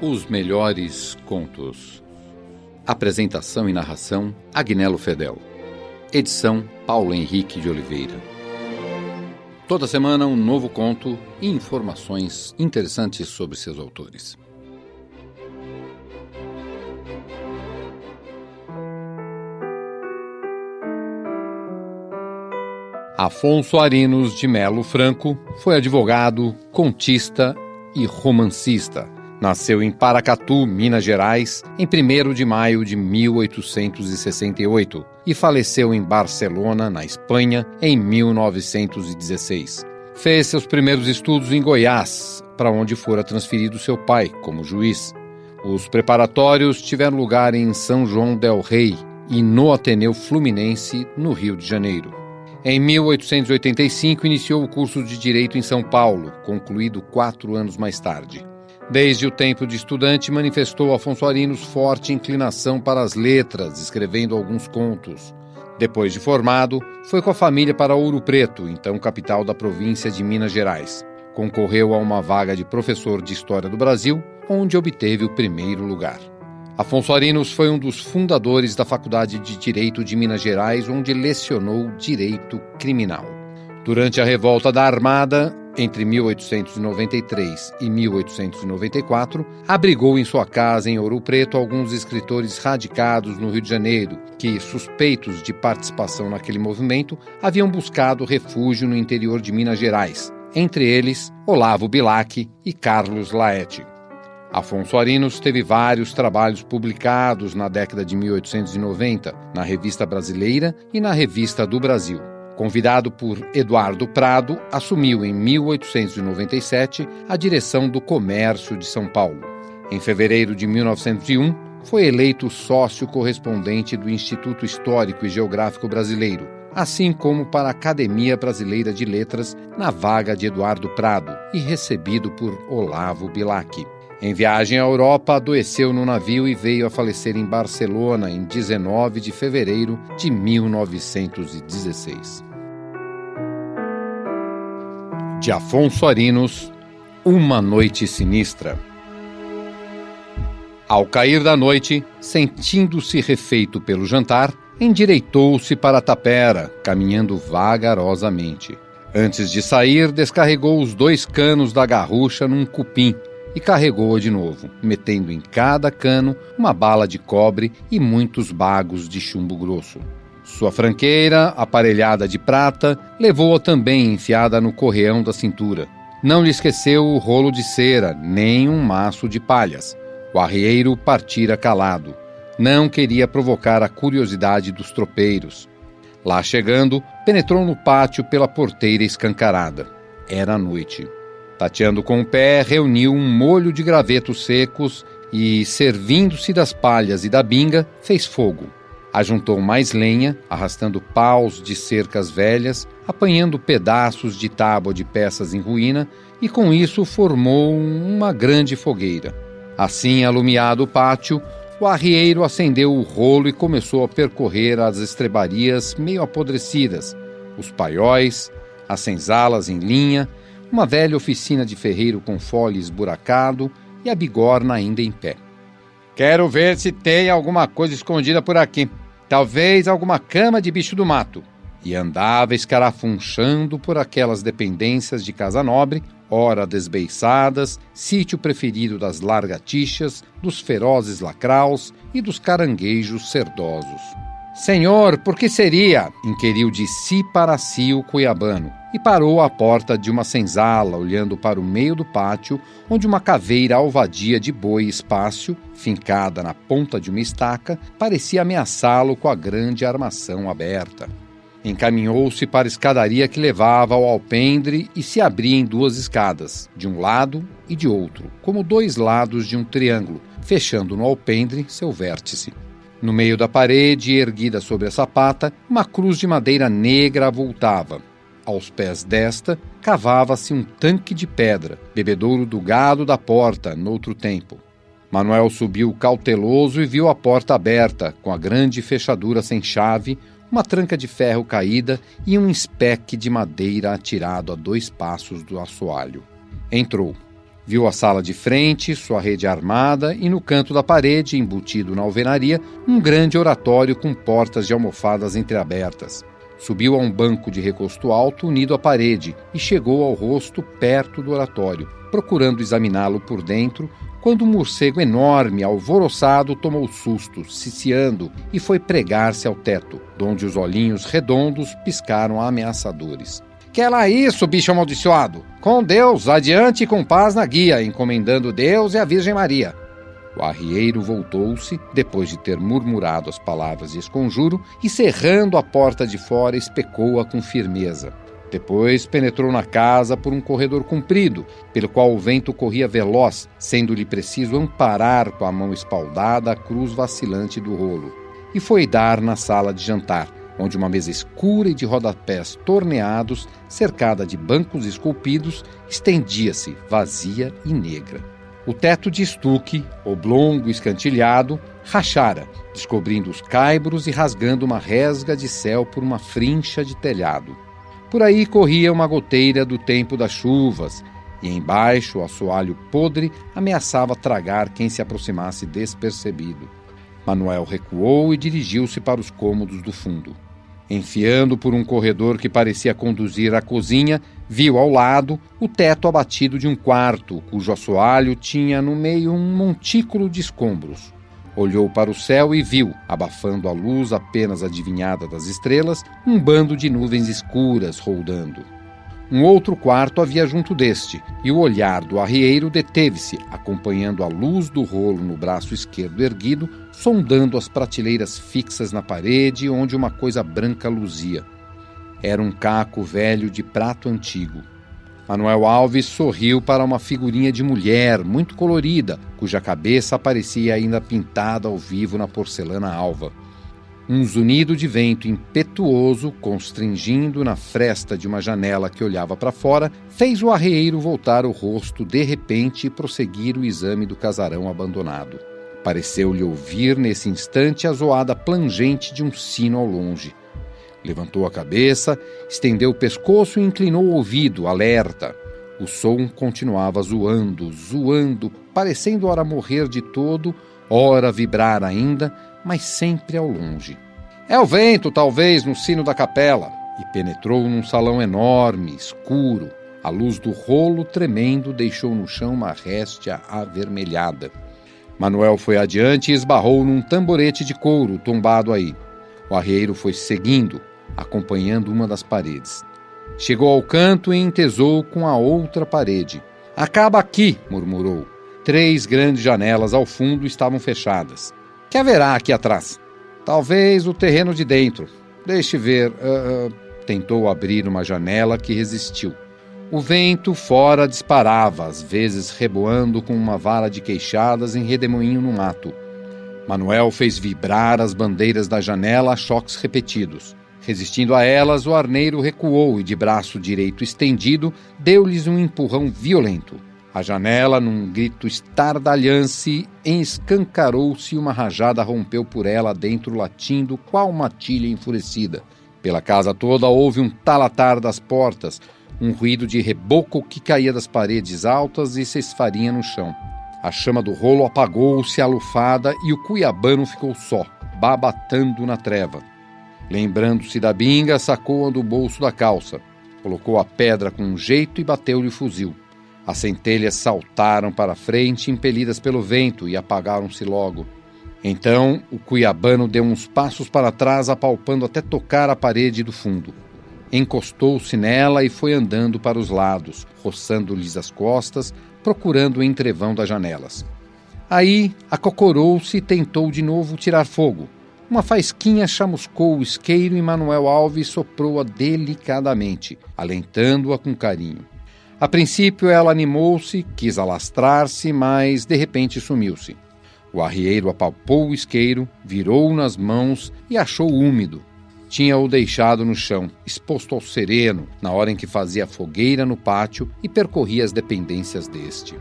Os melhores contos. Apresentação e narração, Agnello Fedel. Edição, Paulo Henrique de Oliveira. Toda semana um novo conto e informações interessantes sobre seus autores. Afonso Arinos de Melo Franco foi advogado, contista e romancista. Nasceu em Paracatu, Minas Gerais, em 1º de maio de 1868 e faleceu em Barcelona, na Espanha, em 1916. Fez seus primeiros estudos em Goiás, para onde fora transferido seu pai, como juiz. Os preparatórios tiveram lugar em São João del Rei e no Ateneu Fluminense, no Rio de Janeiro. Em 1885, iniciou o curso de Direito em São Paulo, concluído 4 anos mais tarde. Desde o tempo de estudante, manifestou Afonso Arinos forte inclinação para as letras, escrevendo alguns contos. Depois de formado, foi com a família para Ouro Preto, então capital da província de Minas Gerais. Concorreu a uma vaga de professor de História do Brasil, onde obteve o primeiro lugar. Afonso Arinos foi um dos fundadores da Faculdade de Direito de Minas Gerais, onde lecionou Direito Criminal. Durante a Revolta da Armada, entre 1893 e 1894, abrigou em sua casa em Ouro Preto alguns escritores radicados no Rio de Janeiro, que, suspeitos de participação naquele movimento, haviam buscado refúgio no interior de Minas Gerais, entre eles Olavo Bilac e Carlos Laet. Afonso Arinos teve vários trabalhos publicados na década de 1890, na Revista Brasileira e na Revista do Brasil. Convidado por Eduardo Prado, assumiu em 1897 a direção do Comércio de São Paulo. Em fevereiro de 1901, foi eleito sócio correspondente do Instituto Histórico e Geográfico Brasileiro, assim como para a Academia Brasileira de Letras, na vaga de Eduardo Prado, e recebido por Olavo Bilac. Em viagem à Europa, adoeceu no navio e veio a falecer em Barcelona em 19 de fevereiro de 1916. De Afonso Arinos, Uma Noite Sinistra. Ao cair da noite, sentindo-se refeito pelo jantar, endireitou-se para a tapera, caminhando vagarosamente. Antes de sair, descarregou os 2 canos da garrucha num cupim e carregou-a de novo, metendo em cada cano uma bala de cobre e muitos bagos de chumbo grosso. Sua franqueira, aparelhada de prata, levou-a também enfiada no correão da cintura. Não lhe esqueceu o rolo de cera, nem um maço de palhas. O arrieiro partira calado. Não queria provocar a curiosidade dos tropeiros. Lá chegando, penetrou no pátio pela porteira escancarada. Era noite. Tateando com o pé, reuniu um molho de gravetos secos e, servindo-se das palhas e da binga, fez fogo. Ajuntou mais lenha, arrastando paus de cercas velhas, apanhando pedaços de tábua de peças em ruína, e com isso formou uma grande fogueira. Assim, alumiado o pátio, o arrieiro acendeu o rolo e começou a percorrer as estrebarias meio apodrecidas, os paióis, as senzalas em linha, uma velha oficina de ferreiro com folha esburacado e a bigorna ainda em pé. Quero ver se tem alguma coisa escondida por aqui. Talvez alguma cama de bicho do mato. E andava escarafunchando por aquelas dependências de casa nobre, ora desbeiçadas, sítio preferido das largatixas, dos ferozes lacraus e dos caranguejos cerdosos. Senhor, por que seria? Inquiriu de si para si o cuiabano, e parou à porta de uma senzala, olhando para o meio do pátio, onde uma caveira alvadia de boi espácio, fincada na ponta de uma estaca, parecia ameaçá-lo com a grande armação aberta. Encaminhou-se para a escadaria que levava ao alpendre e se abria em 2 escadas, de um lado e de outro, como 2 lados de um triângulo, fechando no alpendre seu vértice. No meio da parede, erguida sobre a sapata, uma cruz de madeira negra avultava. Aos pés desta, cavava-se um tanque de pedra, bebedouro do gado da porta, noutro tempo. Manuel subiu cauteloso e viu a porta aberta, com a grande fechadura sem chave, uma tranca de ferro caída e um espeque de madeira atirado a 2 passos do assoalho. Entrou. Viu a sala de frente, sua rede armada e no canto da parede, embutido na alvenaria, um grande oratório com portas de almofadas entreabertas. Subiu a um banco de recosto alto unido à parede e chegou ao rosto perto do oratório, procurando examiná-lo por dentro, quando um morcego enorme, alvoroçado, tomou susto, ciciando, e foi pregar-se ao teto, donde os olhinhos redondos piscaram ameaçadores. Que lá isso, bicho amaldiçoado! Com Deus, adiante e com paz na guia, encomendando Deus e a Virgem Maria. O arrieiro voltou-se, depois de ter murmurado as palavras de esconjuro, e cerrando a porta de fora, especou-a com firmeza. Depois penetrou na casa por um corredor comprido, pelo qual o vento corria veloz, sendo-lhe preciso amparar com a mão espaldada a cruz vacilante do rolo. E foi dar na sala de jantar, onde uma mesa escura e de rodapés torneados, cercada de bancos esculpidos, estendia-se, vazia e negra. O teto de estuque, oblongo e escantilhado, rachara, descobrindo os caibros e rasgando uma resga de céu por uma frincha de telhado. Por aí corria uma goteira do tempo das chuvas, e embaixo o assoalho podre ameaçava tragar quem se aproximasse despercebido. Manuel recuou e dirigiu-se para os cômodos do fundo. Enfiando por um corredor que parecia conduzir à cozinha, viu ao lado o teto abatido de um quarto, cujo assoalho tinha no meio um montículo de escombros. Olhou para o céu e viu, abafando a luz apenas adivinhada das estrelas, um bando de nuvens escuras roldando. Um outro quarto havia junto deste, e o olhar do arrieiro deteve-se, acompanhando a luz do rolo no braço esquerdo erguido, sondando as prateleiras fixas na parede onde uma coisa branca luzia. Era um caco velho de prato antigo. Manuel Alves sorriu para uma figurinha de mulher, muito colorida, cuja cabeça aparecia ainda pintada ao vivo na porcelana alva. Um zunido de vento impetuoso, constringindo na fresta de uma janela que olhava para fora, fez o arrieiro voltar o rosto de repente e prosseguir o exame do casarão abandonado. Pareceu-lhe ouvir nesse instante a zoada plangente de um sino ao longe. Levantou a cabeça, estendeu o pescoço e inclinou o ouvido, alerta. O som continuava zoando, parecendo ora morrer de todo, ora vibrar ainda, mas sempre ao longe. É o vento, talvez, no sino da capela. E penetrou num salão enorme, escuro. A luz do rolo, tremendo, deixou no chão uma réstia avermelhada. Manuel foi adiante e esbarrou num tamborete de couro tombado aí. O arrieiro foi seguindo, acompanhando uma das paredes. Chegou ao canto e entesou com a outra parede. Acaba aqui, murmurou. 3 grandes janelas ao fundo estavam fechadas. Que haverá aqui atrás? Talvez o terreno de dentro. Deixe ver. Tentou abrir uma janela que resistiu. O vento fora disparava, às vezes reboando com uma vara de queixadas em redemoinho no mato. Manuel fez vibrar as bandeiras da janela a choques repetidos. Resistindo a elas, o arneiro recuou e, de braço direito estendido, deu-lhes um empurrão violento. A janela, num grito estardalhance, escancarou-se e uma rajada rompeu por ela dentro latindo qual uma tilha enfurecida. Pela casa toda houve um talatar das portas, um ruído de reboco que caía das paredes altas e se esfarinha no chão. A chama do rolo apagou-se alufada e o cuiabano ficou só, babatando na treva. Lembrando-se da binga, sacou-a do bolso da calça. Colocou a pedra com um jeito e bateu-lhe o fuzil. As centelhas saltaram para a frente, impelidas pelo vento, e apagaram-se logo. Então, o cuiabano deu uns passos para trás, apalpando até tocar a parede do fundo. Encostou-se nela e foi andando para os lados, roçando-lhes as costas, procurando o entrevão das janelas. Aí, acocorou-se e tentou de novo tirar fogo. Uma faisquinha chamuscou o isqueiro e Manuel Alves soprou-a delicadamente, alentando-a com carinho. A princípio ela animou-se, quis alastrar-se, mas de repente sumiu-se. O arrieiro apalpou o isqueiro, virou-o nas mãos e achou úmido. Tinha-o deixado no chão, exposto ao sereno, na hora em que fazia fogueira no pátio e percorria as dependências deste.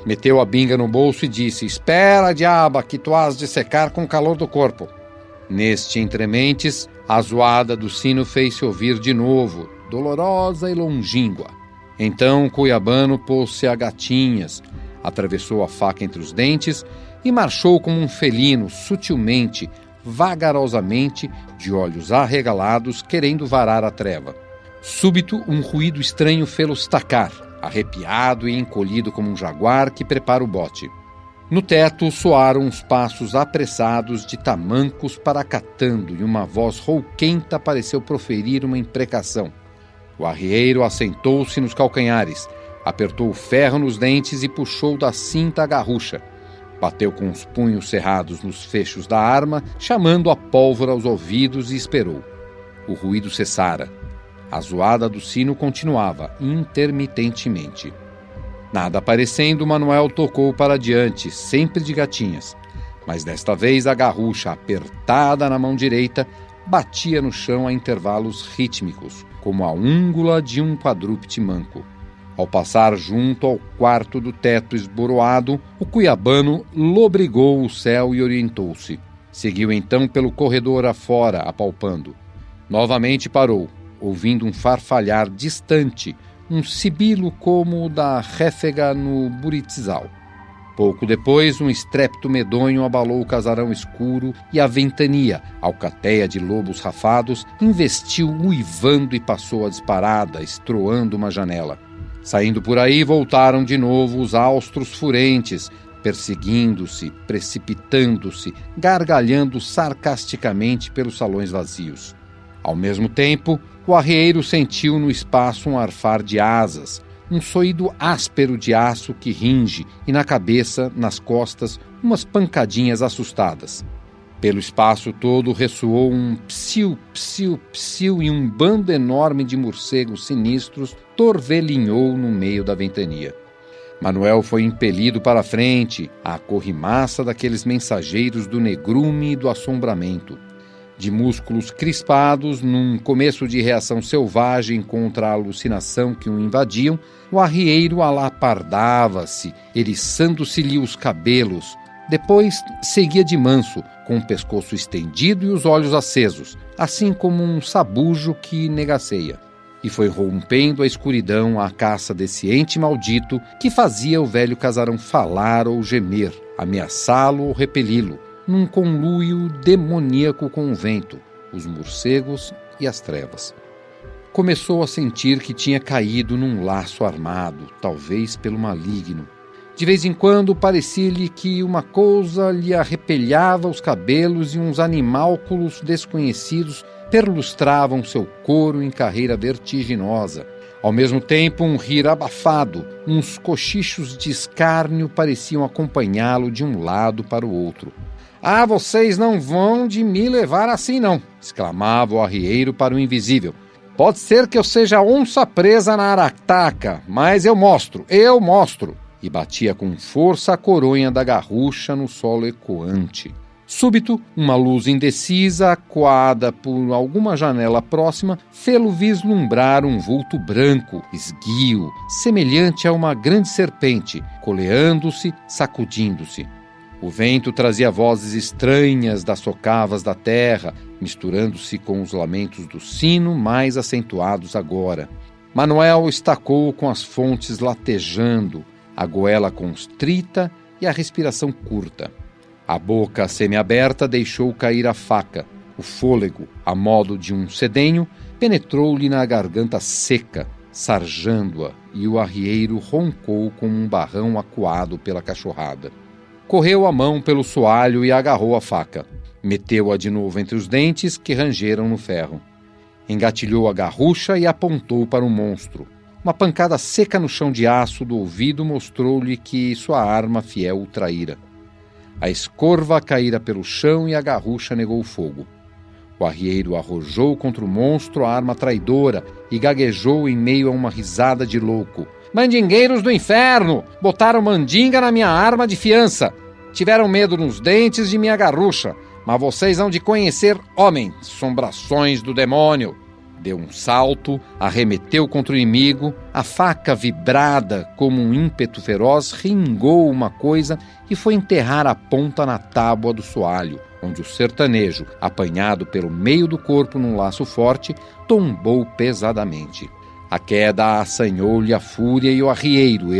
Meteu a binga no bolso e disse: "Espera, diaba, que tu has de secar com o calor do corpo." Neste entrementes, a zoada do sino fez-se ouvir de novo, dolorosa e longínqua. Então Cuiabano pôs-se a gatinhas, atravessou a faca entre os dentes e marchou como um felino, sutilmente, vagarosamente, de olhos arregalados, querendo varar a treva. Súbito, um ruído estranho fê-lo estacar, arrepiado e encolhido como um jaguar que prepara o bote. No teto soaram uns passos apressados de tamancos paracatando e uma voz rouquenta pareceu proferir uma imprecação. O arrieiro assentou-se nos calcanhares, apertou o ferro nos dentes e puxou da cinta a garrucha. Bateu com os punhos cerrados nos fechos da arma, chamando a pólvora aos ouvidos e esperou. O ruído cessara. A zoada do sino continuava, intermitentemente. Nada aparecendo, Manuel tocou para diante, sempre de gatinhas. Mas desta vez a garrucha, apertada na mão direita, batia no chão a intervalos rítmicos, como a úngula de um quadrúpede manco. Ao passar junto ao quarto do teto esboroado, o cuiabano lobrigou o céu e orientou-se. Seguiu então pelo corredor afora, apalpando. Novamente parou, ouvindo um farfalhar distante, um sibilo como o da réfega no buritizal. Pouco depois, um estrépito medonho abalou o casarão escuro e a ventania, alcateia de lobos rafados, investiu uivando e passou a disparada, estroando uma janela. Saindo por aí, voltaram de novo os austros furentes, perseguindo-se, precipitando-se, gargalhando sarcasticamente pelos salões vazios. Ao mesmo tempo, o arrieiro sentiu no espaço um arfar de asas, um soído áspero de aço que ringe e na cabeça, nas costas, umas pancadinhas assustadas. Pelo espaço todo ressoou um psiu, psiu, psiu e um bando enorme de morcegos sinistros torvelinhou no meio da ventania. Manuel foi impelido para a frente, à corrimaça daqueles mensageiros do negrume e do assombramento. De músculos crispados, num começo de reação selvagem contra a alucinação que o invadiam, o arrieiro alapardava-se, eriçando-se-lhe os cabelos. Depois seguia de manso, com o pescoço estendido e os olhos acesos, assim como um sabujo que negaceia. E foi rompendo a escuridão à caça desse ente maldito que fazia o velho casarão falar ou gemer, ameaçá-lo ou repeli-lo, num conluio demoníaco com o vento, os morcegos e as trevas. Começou a sentir que tinha caído num laço armado, talvez pelo maligno. De vez em quando parecia-lhe que uma coisa lhe arrepelhava os cabelos e uns animálculos desconhecidos perlustravam seu couro em carreira vertiginosa. Ao mesmo tempo, um rir abafado, uns cochichos de escárnio pareciam acompanhá-lo de um lado para o outro. "Ah, vocês não vão de me levar assim, não!" exclamava o arrieiro para o invisível. "Pode ser que eu seja onça presa na arataca, mas eu mostro! E batia com força a coronha da garrucha no solo ecoante. Súbito, uma luz indecisa, acuada por alguma janela próxima, fê-lo vislumbrar um vulto branco, esguio, semelhante a uma grande serpente, coleando-se, sacudindo-se. O vento trazia vozes estranhas das socavas da terra, misturando-se com os lamentos do sino, mais acentuados agora. Manuel estacou com as fontes latejando, a goela constrita e a respiração curta. A boca semiaberta deixou cair a faca. O fôlego, a modo de um sedenho, penetrou-lhe na garganta seca, sarjando-a, e o arrieiro roncou como um barrão acuado pela cachorrada. Correu a mão pelo soalho e agarrou a faca. Meteu-a de novo entre os dentes que rangeram no ferro. Engatilhou a garrucha e apontou para o monstro. Uma pancada seca no chão de aço do ouvido mostrou-lhe que sua arma fiel o traíra. A escorva caíra pelo chão e a garrucha negou o fogo. O arrieiro arrojou contra o monstro a arma traidora e gaguejou em meio a uma risada de louco. "Mandingueiros do inferno! Botaram mandinga na minha arma de fiança! Tiveram medo nos dentes de minha garrucha, mas vocês hão de conhecer homem, sombrações do demônio!" Deu um salto, arremeteu contra o inimigo, a faca vibrada como um ímpeto feroz ringou uma coisa e foi enterrar a ponta na tábua do soalho, onde o sertanejo, apanhado pelo meio do corpo num laço forte, tombou pesadamente. A queda assanhou-lhe a fúria e o arrieiro